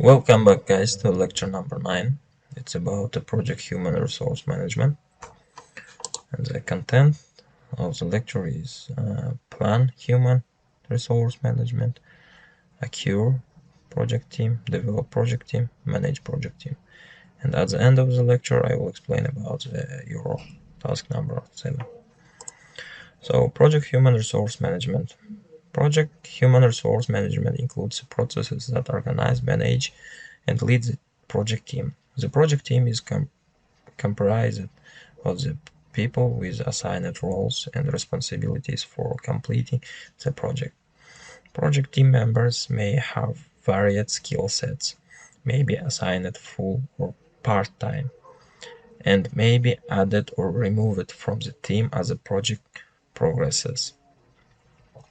Welcome back, guys, to lecture number 9. It's about the project human resource management, and the content of the lecture is plan human resource management, occur project team, develop project team, manage project team. And at the end of the lecture, I will explain about your task number 7. So, project human resource management. Project human resource management includes processes that organize, manage, and lead the project team. The project team is comprised of the people with assigned roles and responsibilities for completing the project. Project team members may have varied skill sets, may be assigned full or part-time, and may be added or removed from the team as the project progresses.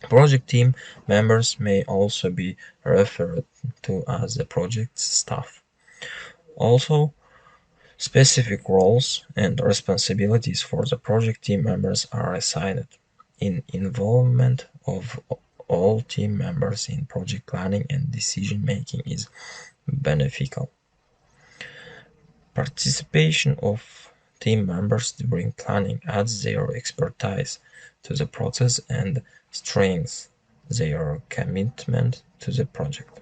Project team members may also be referred to as the project staff. Also, specific roles and responsibilities for the project team members are assigned. Involvement of all team members in project planning and decision making is beneficial. Participation of team members during planning adds their expertise to the process and strengthens their commitment to the project.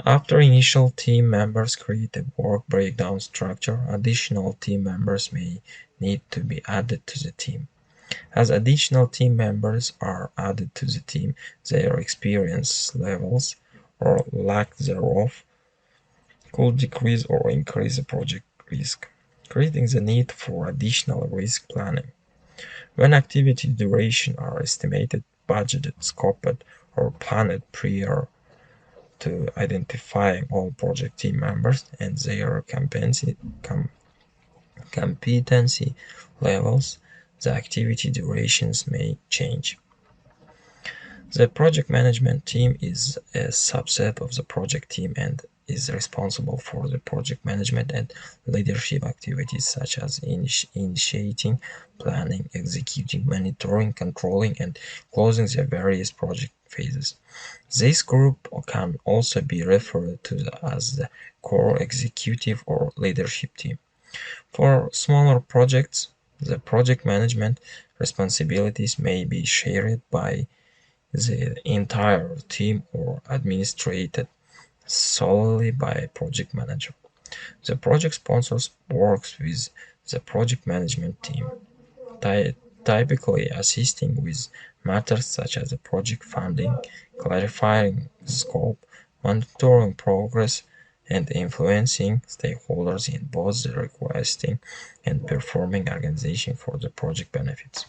After initial team members create a work breakdown structure, additional team members may need to be added to the team. As additional team members are added to the team, their experience levels or lack thereof could decrease or increase the project risk, creating the need for additional risk planning. When activity duration are estimated, budgeted, scoped, or planned prior to identifying all project team members and their competency levels, the activity durations may change. The project management team is a subset of the project team and is responsible for the project management and leadership activities such as initiating, planning, executing, monitoring, controlling, and closing the various project phases. This group can also be referred to as the core executive or leadership team. For smaller projects, the project management responsibilities may be shared by the entire team or administrated solely by a project manager. The project sponsors works with the project management team, typically assisting with matters such as the project funding, clarifying scope, monitoring progress, and influencing stakeholders in both the requesting and performing organization for the project benefits.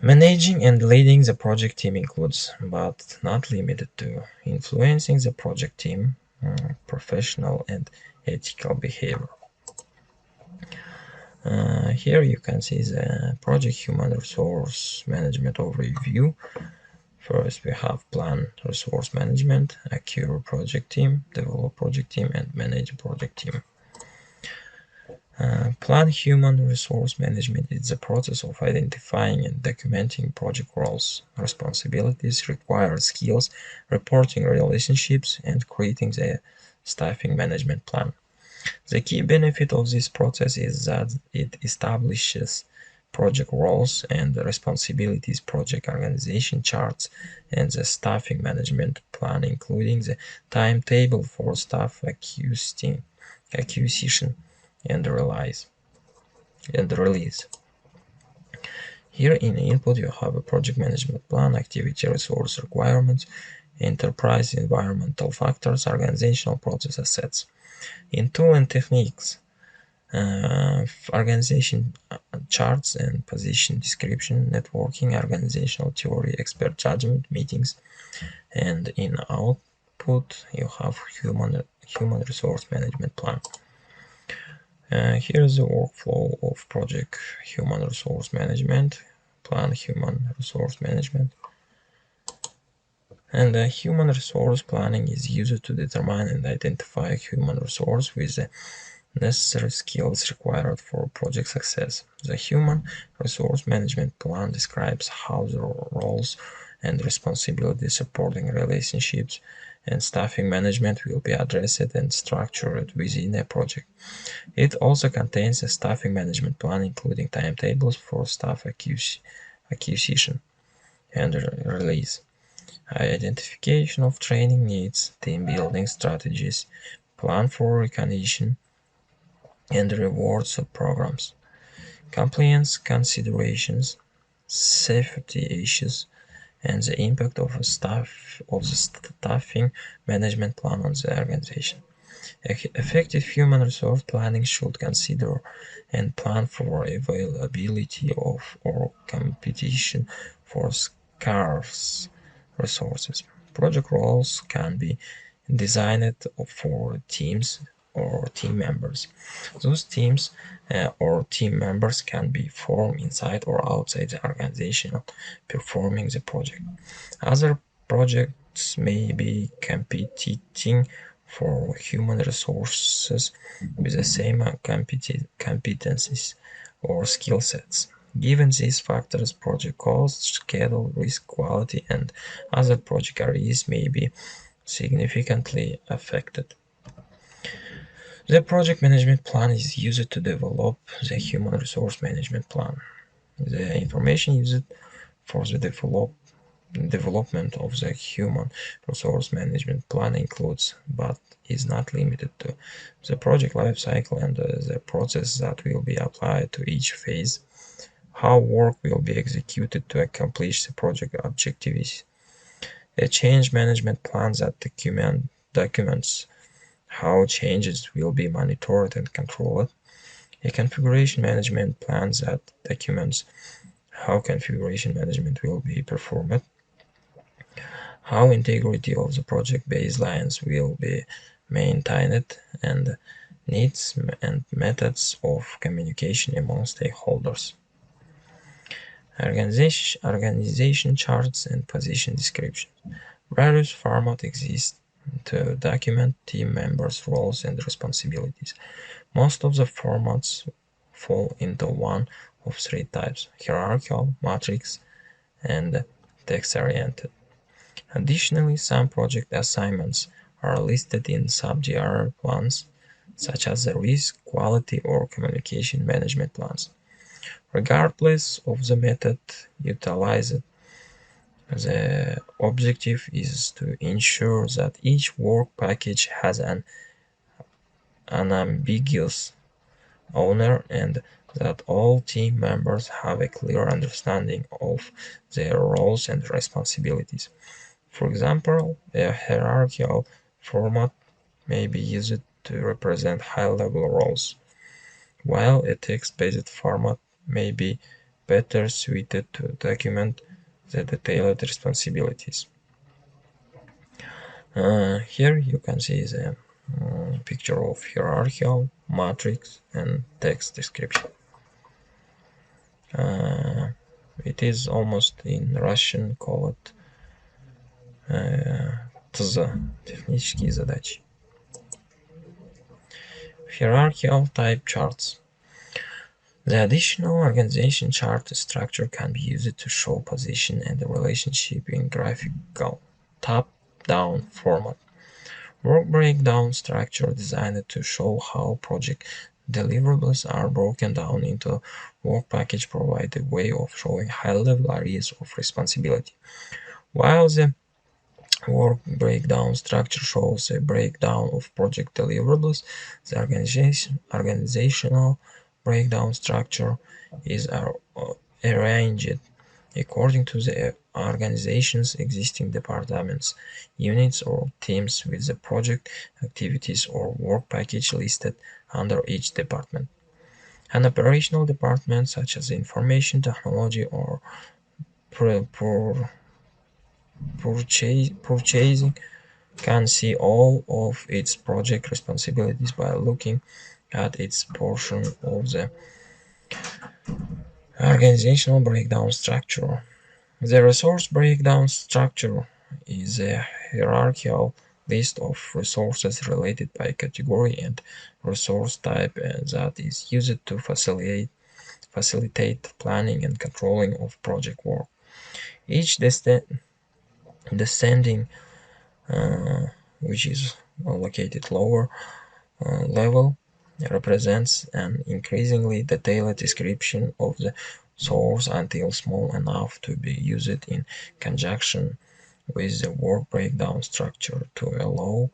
Managing and leading the project team includes, but not limited to, influencing the project team, professional and ethical behavior. Here you can see the project human resource management overview. First we have plan resource management, occur project team, develop project team, and manage project team. Plan human resource management is the process of identifying and documenting project roles, responsibilities, required skills, reporting relationships, and creating the staffing management plan. The key benefit of this process is that it establishes project roles and responsibilities, project organization charts, and the staffing management plan, including the timetable for staff acquisition and release. Here in input you have a project management plan, activity resource requirements, enterprise environmental factors, organizational process assets. In tool and techniques, organization charts and position description, networking, organizational theory, expert judgment, meetings, and in output you have human resource management plan. Here is the workflow of project human resource management, plan human resource management. And human resource planning is used to determine and identify human resource with the necessary skills required for project success. The human resource management plan describes how the roles and responsibility supporting relationships and staffing management will be addressed and structured within a project. It also contains a staffing management plan including timetables for staff acquisition and release, identification of training needs, team building strategies, plan for recognition and rewards programs, compliance considerations, safety issues, and the impact of the staffing management plan on the organization. Effective human resource planning should consider and plan for availability of or competition for scarce resources. Project roles can be designed for teams or team members. Those teams or team members can be formed inside or outside the organization performing the project. Other projects may be competing for human resources with the same competencies or skill sets. Given these factors, project cost, schedule, risk, quality, and other project areas may be significantly affected. The project management plan is used to develop the human resource management plan. The information used for the development of the human resource management plan includes, but is not limited to, the project life cycle and the process that will be applied to each phase, how work will be executed to accomplish the project objectives, a change management plan that documents how changes will be monitored and controlled, a configuration management plan that documents how configuration management will be performed, how integrity of the project baselines will be maintained, and needs and methods of communication among stakeholders. Organization charts and position descriptions. Various formats exist to document team members' roles and responsibilities. Most of the formats fall into one of three types: hierarchical, matrix, and text-oriented. Additionally, some project assignments are listed in subdirectory plans, such as the risk, quality, or communication management plans. Regardless of the method utilized, the objective is to ensure that each work package has an unambiguous owner and that all team members have a clear understanding of their roles and responsibilities. For example, a hierarchical format may be used to represent high-level roles, while a text-based format may be better suited to document the detailed responsibilities. Here you can see the picture of hierarchical, matrix, and text description. It is almost in Russian called ТЗ, технические задачи. Hierarchical type charts. The additional organization chart structure can be used to show position and the relationship in graphical top-down format. Work breakdown structure designed to show how project deliverables are broken down into work package provide a way of showing high-level areas of responsibility. While the work breakdown structure shows a breakdown of project deliverables, the organizational breakdown structure is arranged according to the organization's existing departments, units, or teams with the project activities or work package listed under each department. An operational department such as information technology or purchasing can see all of its project responsibilities by looking at its portion of the organizational breakdown structure. The resource breakdown structure is a hierarchical list of resources related by category and resource type that is used to facilitate planning and controlling of project work. Each Descending, which is located lower level, represents an increasingly detailed description of the source until small enough to be used in conjunction with the work breakdown structure to allow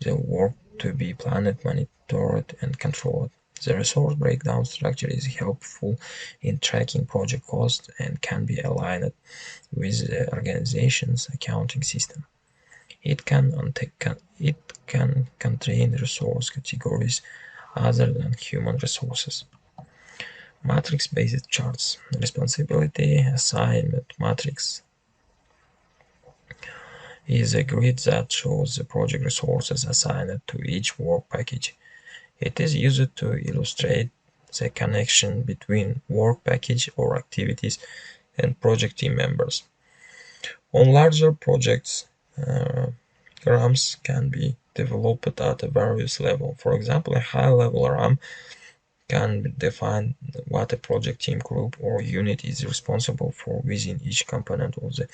the work to be planned, monitored, and controlled. The resource breakdown structure is helpful in tracking project costs and can be aligned with the organization's accounting system. It can contain resource categories other than human resources. Matrix-based charts. Responsibility assignment matrix is a grid that shows the project resources assigned to each work package. It is used to illustrate the connection between work package or activities and project team members. On larger projects, RAMs can be developed at a various level. For example, a high-level RAM can define what a project team group or unit is responsible for within each component of the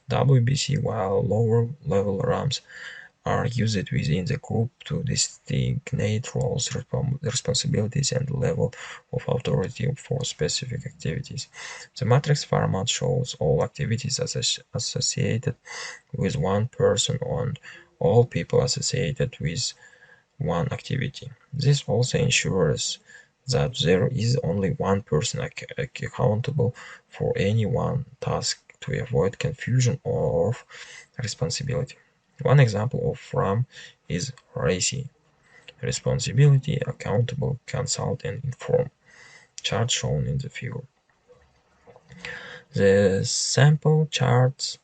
WBC, while lower-level RAMs are used within the group to designate roles, responsibilities, and level of authority for specific activities. The matrix format shows all activities associated with one person and all people associated with one activity. This also ensures that there is only one person accountable for any one task to avoid confusion of responsibility. One example of RAM is RACI, Responsibility, Accountable, Consult, and Inform, chart shown in the figure. The sample charts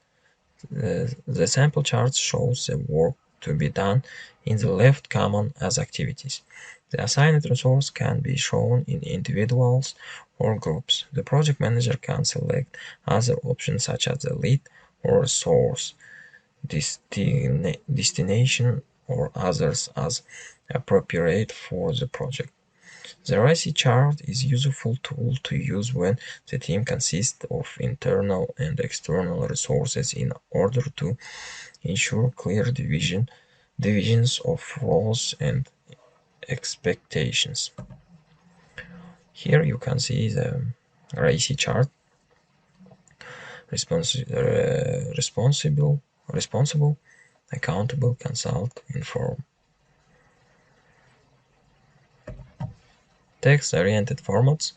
shows the work to be done in the left column as activities. The assigned resource can be shown in individuals or groups. The project manager can select other options such as the lead or resource destination or others as appropriate for the project. The RACI chart is a useful tool to use when the team consists of internal and external resources in order to ensure clear divisions of roles and expectations. Here you can see the RACI chart. Responsible, accountable, consult, inform. Text-oriented formats.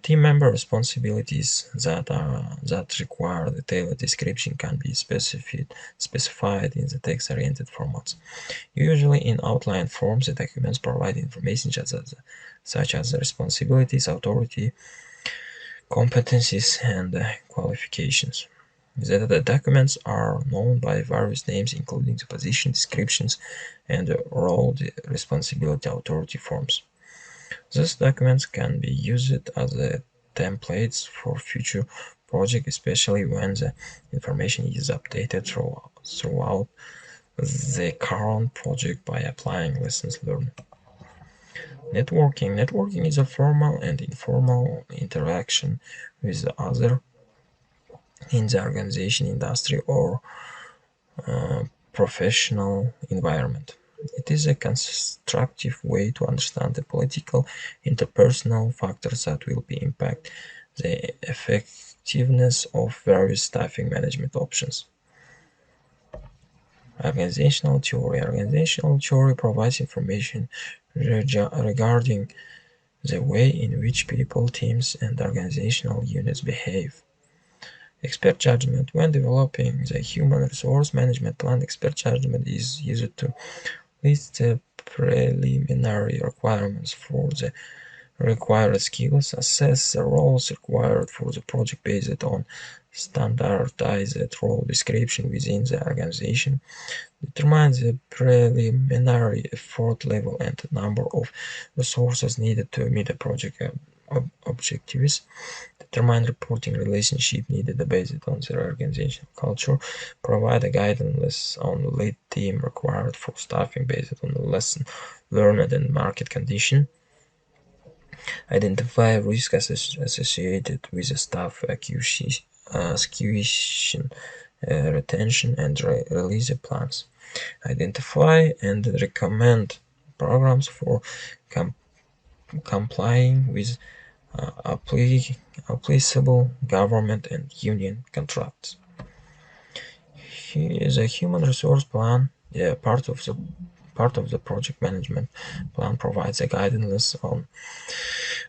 Team member responsibilities that require detailed description can be specified in the text-oriented formats. Usually in outline forms, the documents provide information such as the responsibilities, authority, competencies, and qualifications. The documents are known by various names, including the position descriptions and the role, responsibility, authority forms. These documents can be used as templates for future projects, especially when the information is updated throughout the current project by applying lessons learned. Networking. Networking is a formal and informal interaction with others in the organization, industry, or professional environment. It is a constructive way to understand the political, interpersonal factors that will impact the effectiveness of various staffing management options. Organizational theory. Organizational theory provides information regarding the way in which people, teams, and organizational units behave. Expert judgment. When developing the human resource management plan, expert judgment is used to list the preliminary requirements for the required skills, assess the roles required for the project based on standardized role description within the organization, determine the preliminary effort level and the number of resources needed to meet the project objectives, determine reporting relationship needed based on the organizational culture, provide a guidance on the lead team required for staffing based on the lesson learned and market condition, identify risks associated with the staff acquisition retention and release plans. Identify and recommend programs for com complying with applicable government and union contracts. The human resource plan, part of the project management plan, provides a guidance on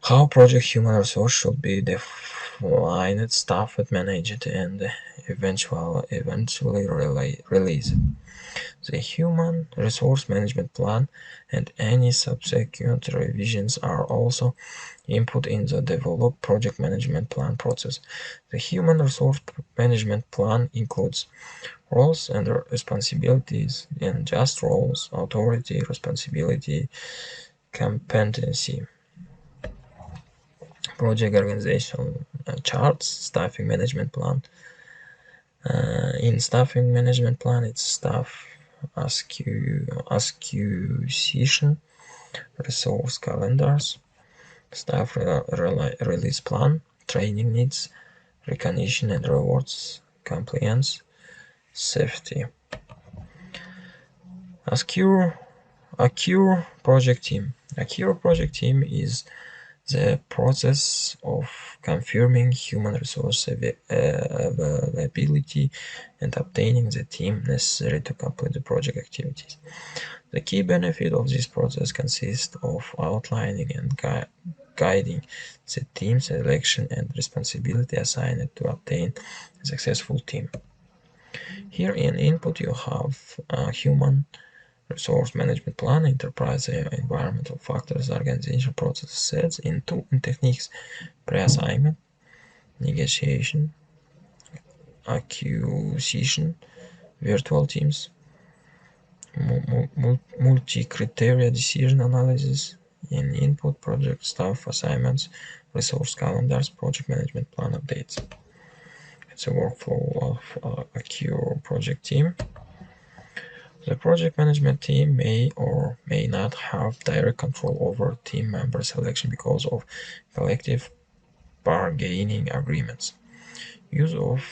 how project human resource should be defined, staffed, managed, and eventually released. The Human Resource Management Plan and any subsequent revisions are also input in the developed project management plan process. The Human Resource Management Plan includes roles and responsibilities and just roles, authority, responsibility, competency, project organization charts, staffing management plan. In staffing management plan, it's staff acquisition, resource calendars, staff release plan, training needs, recognition and rewards, compliance, safety. Acure project team. Acure project team is the process of confirming human resource availability and obtaining the team necessary to complete the project activities. The key benefit of this process consists of outlining and guiding the team selection and responsibility assigned to obtain a successful team. Here in input you have a human resource management plan, enterprise environmental factors, organization process sets in techniques: pre-assignment, negotiation, acquisition, virtual teams, multi-criteria decision analysis. In input, project staff assignments, resource calendars, project management plan updates. It's a workflow of a Acure project team. The project management team may or may not have direct control over team member selection because of collective bargaining agreements. Use of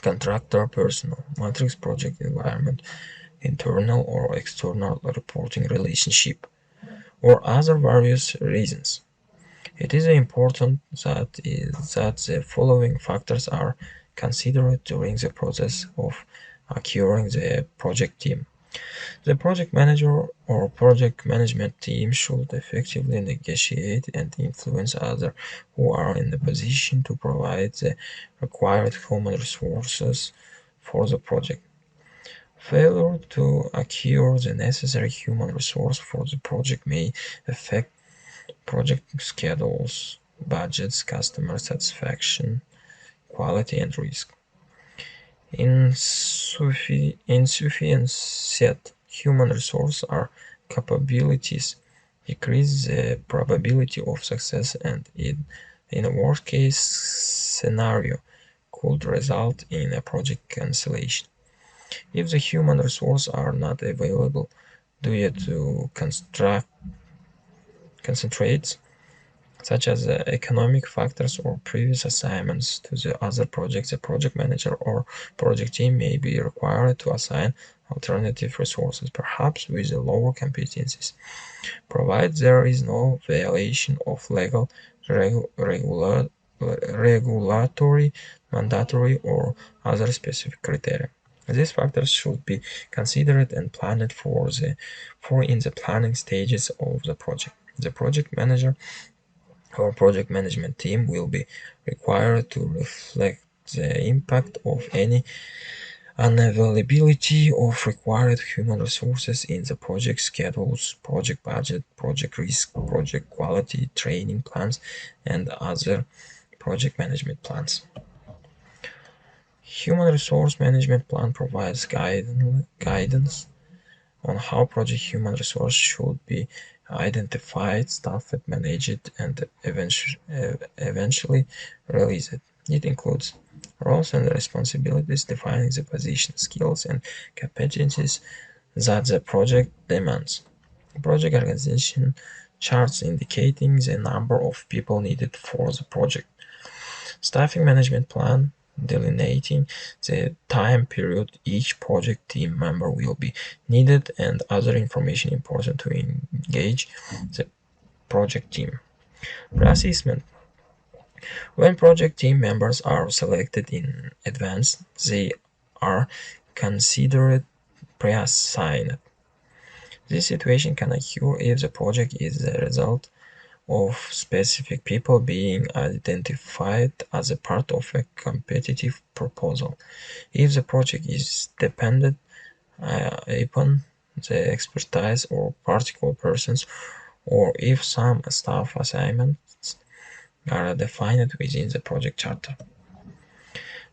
contractor personnel, matrix project environment, internal or external reporting relationship, or other various reasons. It is important that the following factors are considered during the process of acquiring the project team. The project manager or project management team should effectively negotiate and influence others who are in the position to provide the required human resources for the project. Failure to acquire the necessary human resource for the project may affect project schedules, budgets, customer satisfaction, quality, and risk. Insufficient human resources or capabilities decrease the probability of success and in a worst case scenario could result in a project cancellation. If the human resources are not available due to constraints such as economic factors or previous assignments to the other projects, the project manager or project team may be required to assign alternative resources, perhaps with lower competencies, provided there is no violation of legal, regulatory, mandatory, or other specific criteria. These factors should be considered and planned for in the planning stages of the project. The project manager or project management team will be required to reflect the impact of any unavailability of required human resources in the project schedules, project budget, project risk, project quality, training plans, and other project management plans. Human resource management plan provides guidance on how project human resource should be identified, staffed, managed, and eventually released. It includes roles and responsibilities, defining the position, skills, and competencies that the project demands. Project organization charts indicating the number of people needed for the project. Staffing management plan delineating the time period each project team member will be needed and other information important to engage the project team. Pre-assessment. When project team members are selected in advance, they are considered pre-assigned. This situation can occur if the project is the result of specific people being identified as a part of a competitive proposal. If the project is dependent upon the expertise of particular persons, or if some staff assignments are defined within the project charter.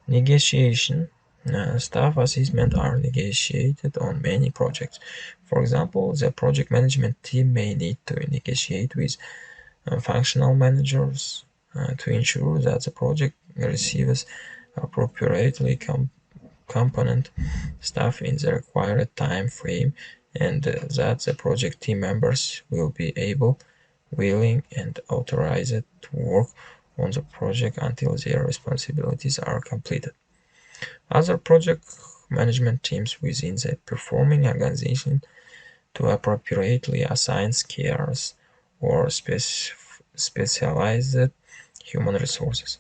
Negotiation. Staff assessments are negotiated on many projects. For example, the project management team may need to negotiate with functional managers to ensure that the project receives appropriately component staff in the required time frame and that the project team members will be able, willing, and authorized to work on the project until their responsibilities are completed. Other project management teams within the performing organization to appropriately assign scarce or specialized human resources.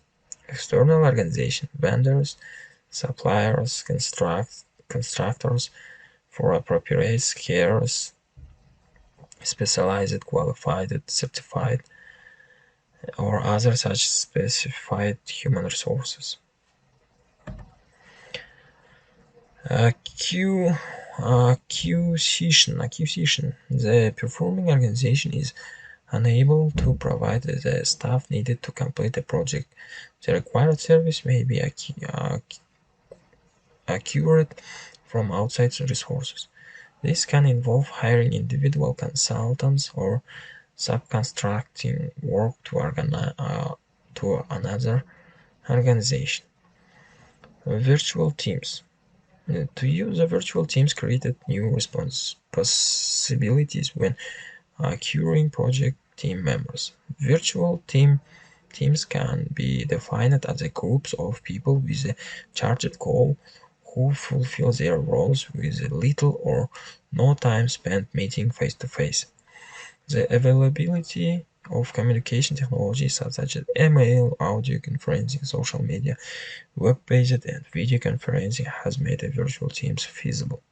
External organization, vendors, suppliers, constructors for appropriate scarce, specialized, qualified, certified, or other such specified human resources. Acquisition. The performing organization is unable to provide the staff needed to complete a project. The required service may be acquired from outside resources. This can involve hiring individual consultants or subcontracting work to another organization. Virtual teams. To use virtual teams created new possibilities when acquiring project team members. Virtual teams can be defined as a groups of people with a charted goal who fulfill their roles with little or no time spent meeting face to face. The availability of communication technologies such as email, audio conferencing, social media, web-based and video conferencing has made virtual teams feasible.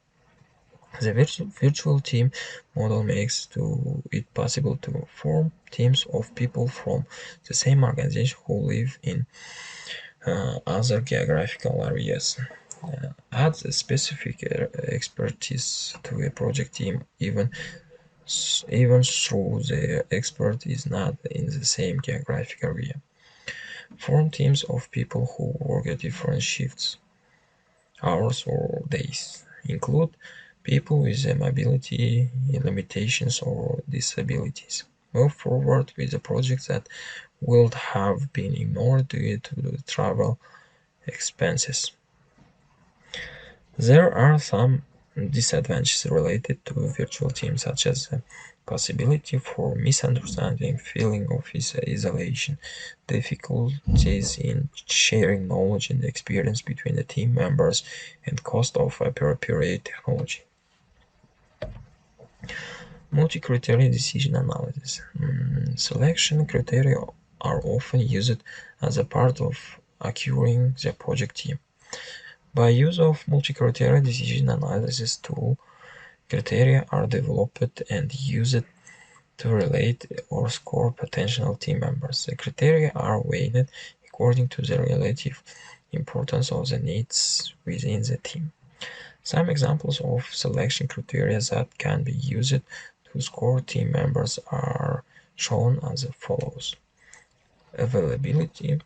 The virtual team model makes it possible to form teams of people from the same organization who live in other geographical areas. Adds a specific expertise to a project team, even though the expert is not in the same geographic area. Form teams of people who work at different shifts, hours, or days. Include people with mobility limitations or disabilities. Move forward with the projects that would have been ignored due to the travel expenses. There are some disadvantages related to virtual teams, such as the possibility for misunderstanding, feeling of isolation, difficulties in sharing knowledge and experience between the team members, and cost of appropriate technology. Multi-criteria decision analysis. Selection criteria are often used as a part of acquiring the project team. By use of multi-criteria decision analysis tool, criteria are developed and used to relate or score potential team members. The criteria are weighed according to the relative importance of the needs within the team. Some examples of selection criteria that can be used to score team members are shown as follows: availability,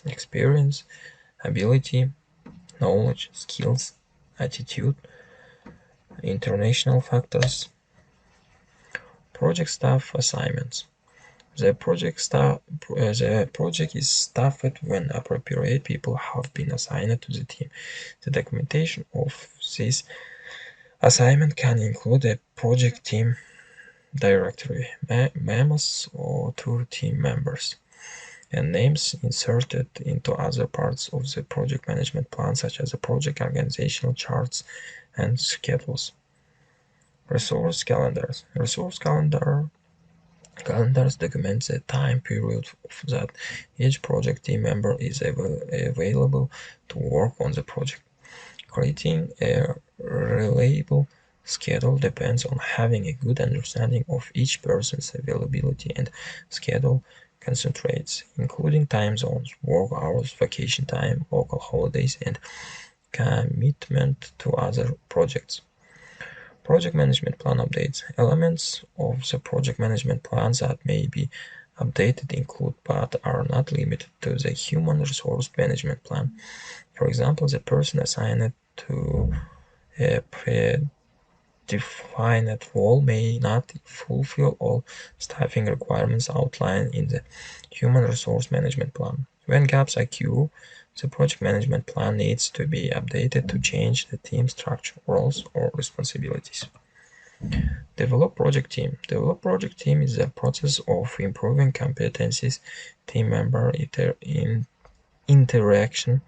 experience, ability, knowledge, skills, attitude, international factors. Project staff assignments. The project is staffed when appropriate people have been assigned to the team. The documentation of this assignment can include a project team directory, memos, or to team members. and names inserted into other parts of the project management plan, such as the project organizational charts and schedules. Resource calendars. Calendars document the time period that each project team member is available to work on the project. Creating a reliable schedule depends on having a good understanding of each person's availability and schedule concentrates, including time zones, work hours, vacation time, local holidays, and commitment to other projects. Project management plan updates. Elements of the project management plans that may be updated include but are not limited to the human resource management plan. For example, the person assigned to a predefined role may not fulfill all staffing requirements outlined in the human resource management plan. When gaps occur, the project management plan needs to be updated to change the team structure, roles, or responsibilities. Develop project team. Develop project team is the process of improving competencies, team member interaction,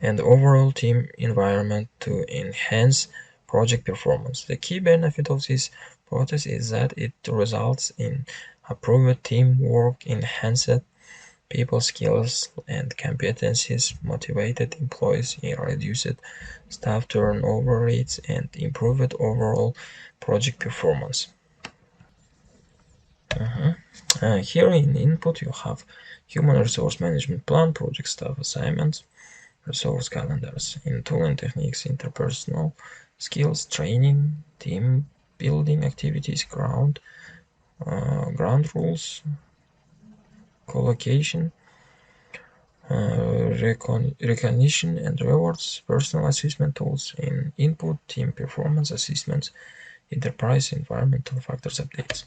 and overall team environment to enhance project performance. The key benefit of this process is that it results in improved teamwork, enhanced people skills and competencies, motivated employees, reduced staff turnover rates, and improved overall project performance. Here in input you have human resource management plan, project staff assignments, resource calendars. In tooling techniques, interpersonal skills, training, team building activities, ground rules, collocation, recognition and rewards, personal assessment tools. In input, team performance assessments, enterprise environmental factors updates.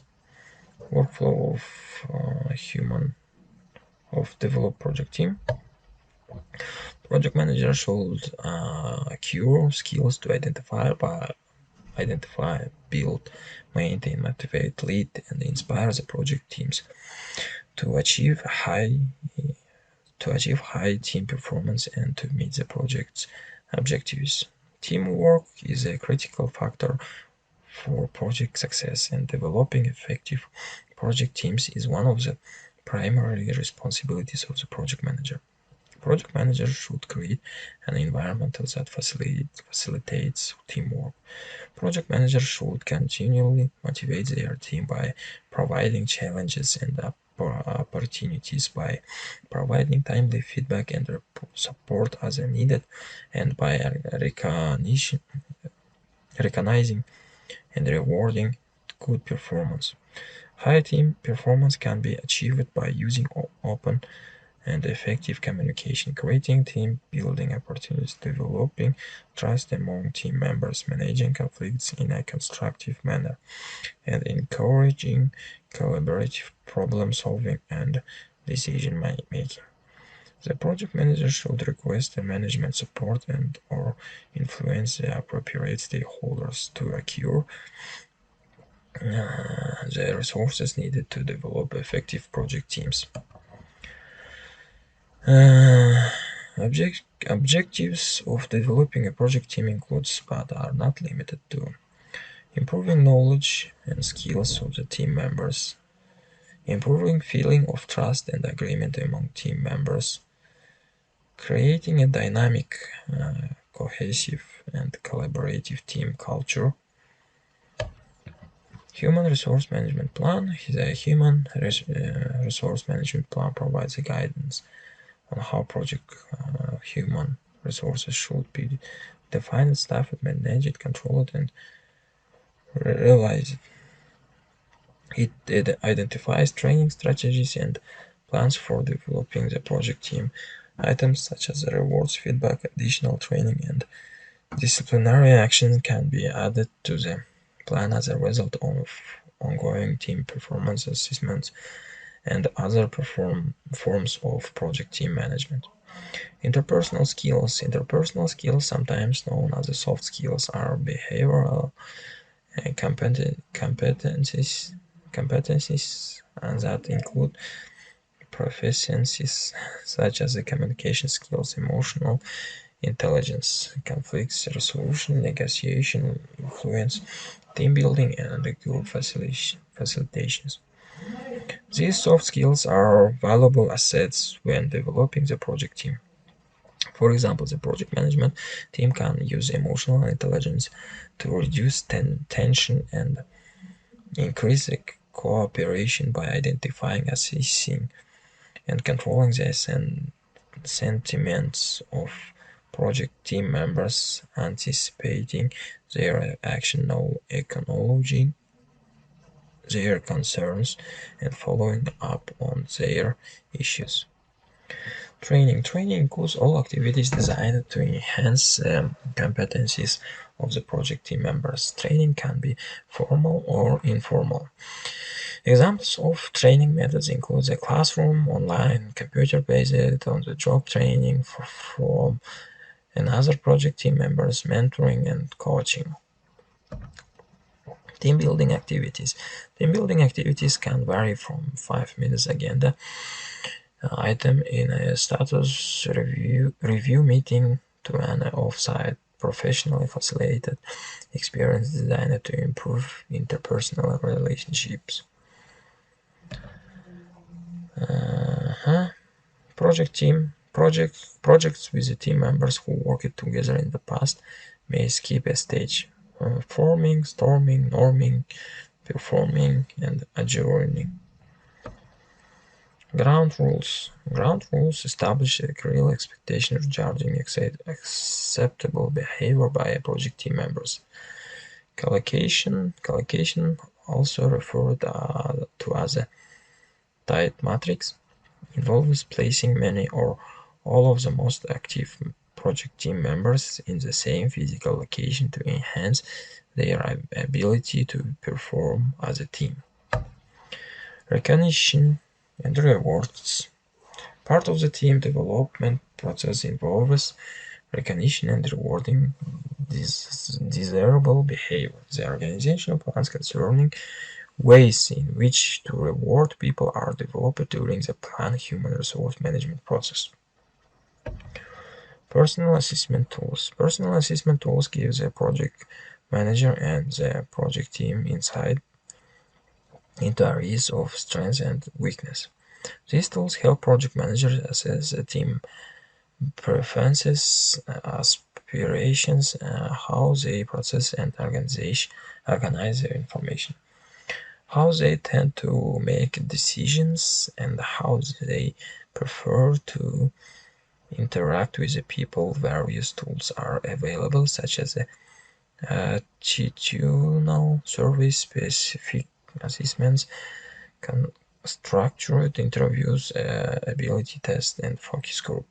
Workflow of develop project team. Project manager should acquire skills to identify, build, maintain, motivate, lead, and inspire the project teams to achieve high team performance and to meet the project's objectives. Teamwork is a critical factor for project success, and developing effective project teams is one of the primary responsibilities of the project manager. Project managers should create an environment that facilitates teamwork. Project managers should continually motivate their team by providing challenges and opportunities, by providing timely feedback and support as needed, and by recognizing and rewarding good performance. High team performance can be achieved by using open and effective communication, creating team building opportunities, developing trust among team members, managing conflicts in a constructive manner, and encouraging collaborative problem solving and decision making. The project manager should request the management support and or influence the appropriate stakeholders to acquire the resources needed to develop effective project teams. Objectives of developing a project team includes, but are not limited to, improving knowledge and skills of the team members, improving feeling of trust and agreement among team members, creating a dynamic, cohesive, and collaborative team culture. Human resource management plan. The human resource management plan provides a guidance on how project human resources should be defined, staffed, managed, controlled, and realized. It identifies training strategies and plans for developing the project team. Items such as rewards, feedback, additional training, and disciplinary action can be added to the plan as a result of ongoing team performance assessments and other forms of project team management. Interpersonal skills. Interpersonal skills, sometimes known as the soft skills, are behavioral competencies that include proficiencies such as the communication skills, emotional intelligence, conflict resolution, negotiation, influence, team building, and group facilitations. These soft skills are valuable assets when developing the project team. For example, the project management team can use emotional intelligence to reduce tension and increase the cooperation by identifying, assessing, and controlling the sentiments of project team members, anticipating their action, acknowledging their concerns, and following up on their issues. Training includes all activities designed to enhance competencies of the project team members. Training can be formal or informal. Examples of training methods include the classroom, online, computer-based, on-the-job training from and other project team members, mentoring and coaching. Team building activities. Team building activities can vary from 5 minutes agenda item in a status review meeting to an off-site professionally facilitated experience designed to improve interpersonal relationships. Projects with the team members who worked together in the past may skip a stage: forming, storming, norming, performing, and adjourning. Ground rules establish a clear expectation regarding acceptable behavior by project team members. Collocation, also referred to as a tight matrix, involves placing many or all of the most active project team members in the same physical location to enhance their ability to perform as a team. Recognition and rewards. Part of the team development process involves recognition and rewarding desirable behavior. The organizational plans concerning ways in which to reward people are developed during the planned human resource management process. Personal assessment tools. Personal assessment tools give the project manager and the project team insight into areas of strength and weakness. These tools help project managers assess the team preferences, aspirations, how they process and organize their information, how they tend to make decisions, and how they prefer to interact with the people. Various tools are available, such as attitudinal surveys, specific assessments, structured interviews, ability tests, and focus group.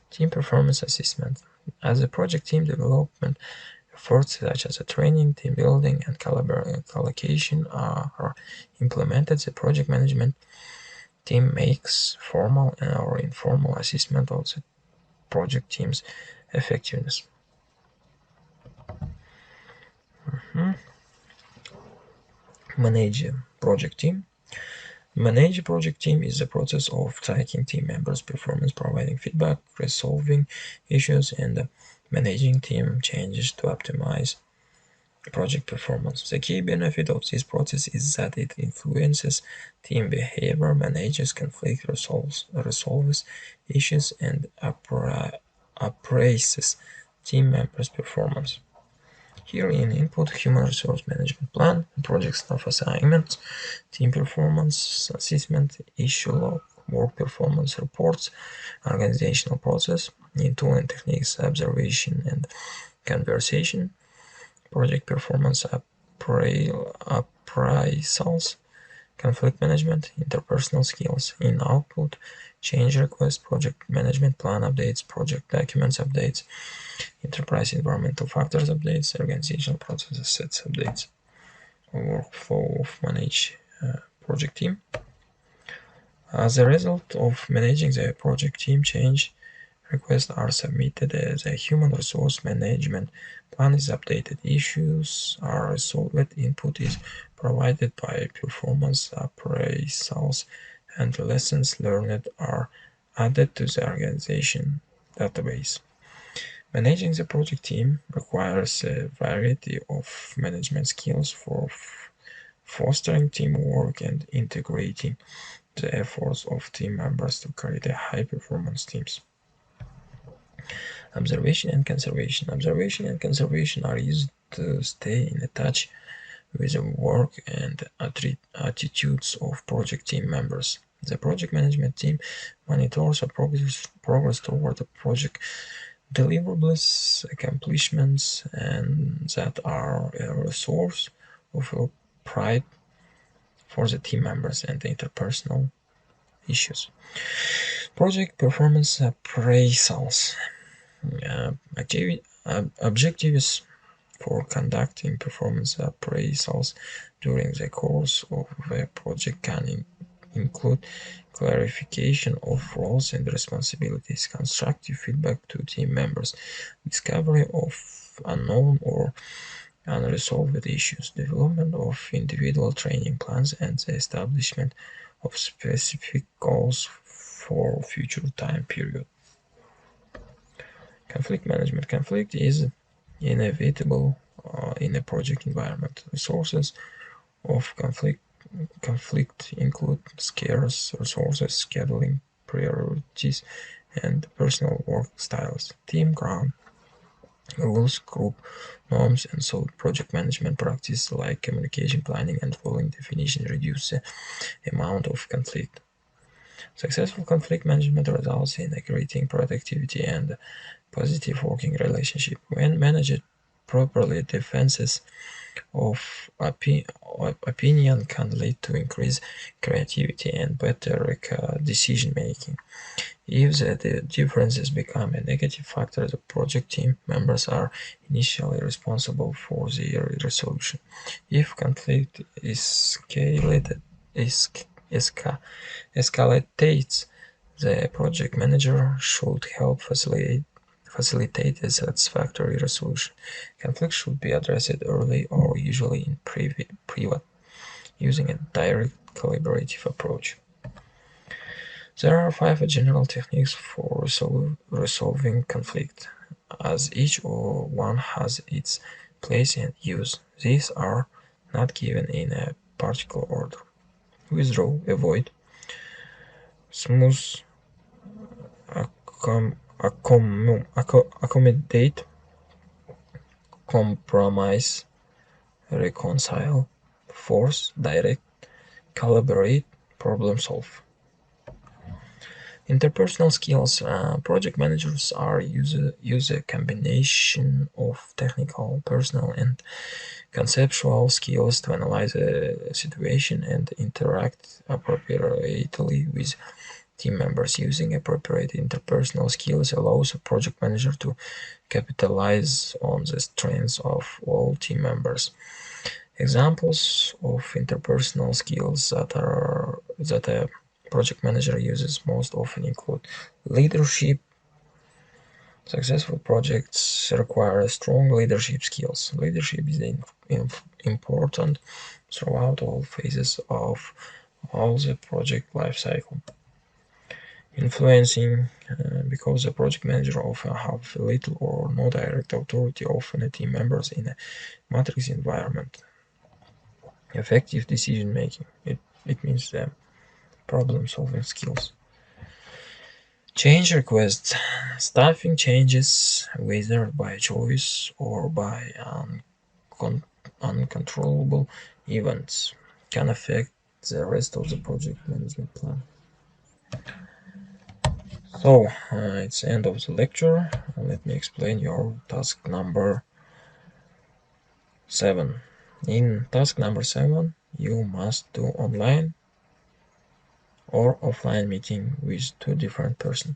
Team performance assessment. As a project team development efforts such as training, team building, and collaboration are implemented, the project management team makes formal or informal assessment of the project team's effectiveness. Manage project team. Manage a project team is the process of tracking team members' performance, providing feedback, resolving issues, and managing team changes to optimize project performance. The key benefit of this process is that it influences team behavior, manages conflict, resolves issues, and appraises team members' performance. Here in input, human resource management plan, project staff assignments, team performance assessment, issue log, work performance reports, organizational process, in tool and techniques, observation and conversation, project performance appraisals, conflict management, interpersonal skills, in output, change request, project management plan updates, project documents updates, enterprise environmental factors updates, organizational process assets updates, workflow of manage project team. As a result of managing the project team, change requests are submitted, the human resource management plan is updated, issues are resolved, input is provided by performance appraisals and lessons learned are added to the organization database. Managing the project team requires a variety of management skills for fostering teamwork and integrating the efforts of team members to create a high-performance teams. Observation and conservation. Observation and conservation are used to stay in touch with the work and attitudes of project team members. The project management team monitors the progress toward the project deliverables, accomplishments, and that are a source of pride for the team members and interpersonal issues. Project performance appraisals. Objectives for conducting performance appraisals during the course of a project can include clarification of roles and responsibilities, constructive feedback to team members, discovery of unknown or unresolved issues, development of individual training plans, and the establishment of specific goals for future time period. Conflict management. Conflict is inevitable in a project environment. Resources of conflict include scarce resources, scheduling priorities, and personal work styles. Team ground rules, group norms, and solid project management practices like communication planning and following definition reduce the amount of conflict. Successful conflict management results in increasing productivity and positive working relationship. When managed properly, defenses of opinion can lead to increased creativity and better decision making. If the differences become a negative factor, the project team members are initially responsible for their resolution. If conflict escalates, the project manager should help facilitate a satisfactory resolution. Conflict should be addressed early or usually in private, using a direct collaborative approach. There are 5 general techniques for resolving conflict, as each one has its place and use. These are not given in a particular order. Withdraw, avoid, smooth, accommodate, compromise, reconcile, force, direct, collaborate, problem solve. Interpersonal skills. Project managers use a combination of technical, personal, and conceptual skills to analyze a situation and interact appropriately with team members. Using appropriate interpersonal skills allows a project manager to capitalize on the strengths of all team members. Examples of interpersonal skills that a project manager uses most often include leadership. Successful projects require strong leadership skills. Leadership is important throughout all phases of all the project lifecycle. Influencing, because the project manager often have little or no direct authority over the team members in a matrix environment. Effective decision making. It means problem solving skills. Change requests. Staffing changes, whether by choice or by uncontrollable events, can affect the rest of the project management plan. So it's the end of the lecture. Let me explain your task number 7. In task number 7, you must do online or offline meeting with 2 different persons.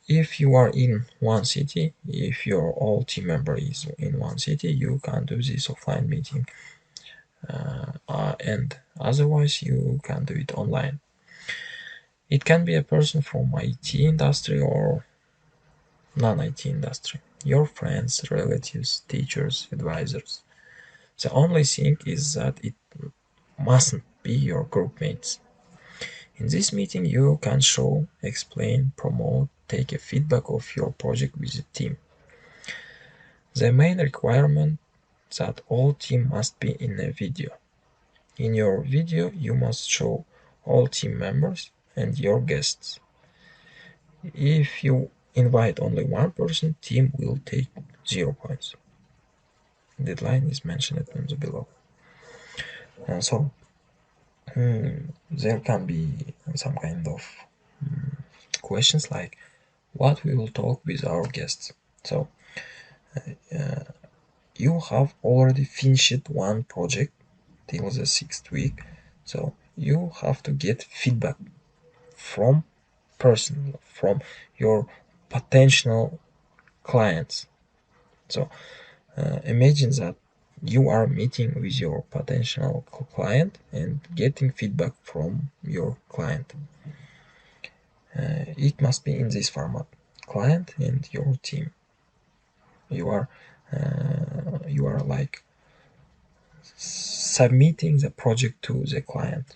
If you are in one city, if your all team member is in one city, you can do this offline meeting, and otherwise you can do it online. It can be a person from IT industry or non-IT industry, your friends, relatives, teachers, advisors. The only thing is that it mustn't be your group mates. In this meeting, you can show, explain, promote, take a feedback of your project with the team. The main requirement that all team must be in a video. In your video, you must show all team members and your guests. If you invite only one person, team will take 0 points. Deadline is mentioned on the below. So there can be some kind of questions like what we will talk with our guests. So you have already finished one project till the 6th week, so you have to get feedback from your potential clients. So imagine that you are meeting with your potential client and getting feedback from your client. It must be in this format: client and your team. You are like submitting the project to the client.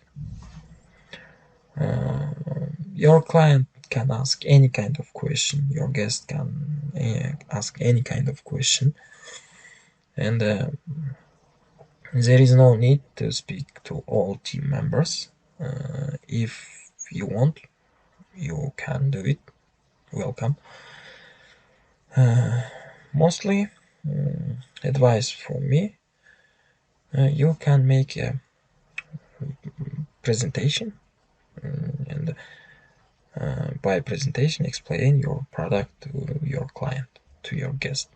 Your client can ask any kind of question, your guest can ask any kind of question, and there is no need to speak to all team members. If you want, you can do it. Welcome. Mostly advice from me, you can make a presentation, and by presentation explain your product to your client, to your guest.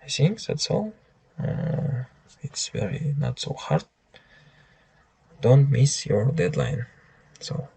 I think that's all. It's very not so hard. Don't miss your deadline. So